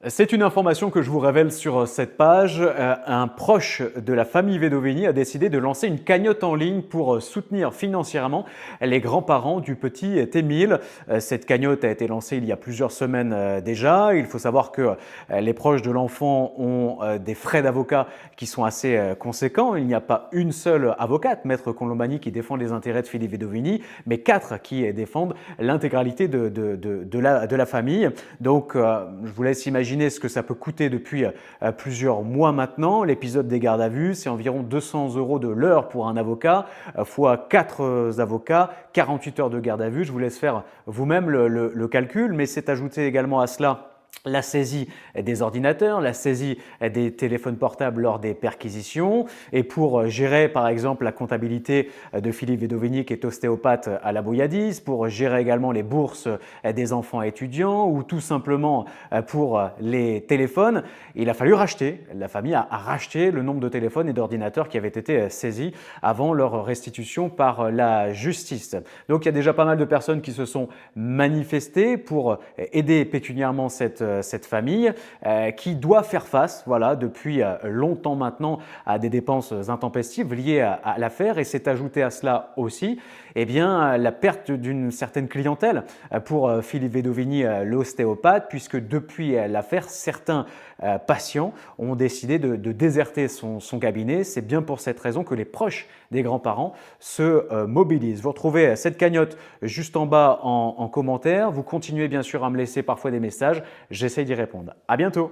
C'est une information que je vous révèle sur cette page. Un proche de la famille Vedovini a décidé de lancer une cagnotte en ligne pour soutenir financièrement les grands-parents du petit Émile. Cette cagnotte a été lancée il y a plusieurs semaines déjà. Il faut savoir que les proches de l'enfant ont des frais d'avocat qui sont assez conséquents. Il n'y a pas une seule avocate, Maître Colombani, qui défend les intérêts de Philippe Vedovini, mais 4 qui défendent l'intégralité de la famille. Donc, je vous laisse imaginer ce que ça peut coûter depuis plusieurs mois maintenant. L'épisode des gardes à vue, c'est environ 200 € de l'heure pour un avocat, fois 4 avocats, 48 heures de garde à vue. Je vous laisse faire vous-même le calcul, mais c'est ajouté également à cela la saisie des ordinateurs, la saisie des téléphones portables lors des perquisitions, et pour gérer par exemple la comptabilité de Philippe Vedovini qui est ostéopathe à la Bouyadis, pour gérer également les bourses des enfants étudiants ou tout simplement pour les téléphones, il a fallu racheter, la famille a racheté le nombre de téléphones et d'ordinateurs qui avaient été saisis avant leur restitution par la justice. Donc il y a déjà pas mal de personnes qui se sont manifestées pour aider pécuniairement cette famille qui doit faire face depuis longtemps maintenant à des dépenses intempestives liées à l'affaire, et c'est ajouté à cela aussi la perte d'une certaine clientèle pour Philippe Vedovini, l'ostéopathe, puisque depuis l'affaire, certains patients ont décidé de déserter son cabinet. C'est bien pour cette raison que les proches des grands-parents se mobilisent. Vous retrouvez cette cagnotte juste en bas en commentaire. Vous continuez bien sûr à me laisser parfois des messages. J'essaie d'y répondre. À bientôt.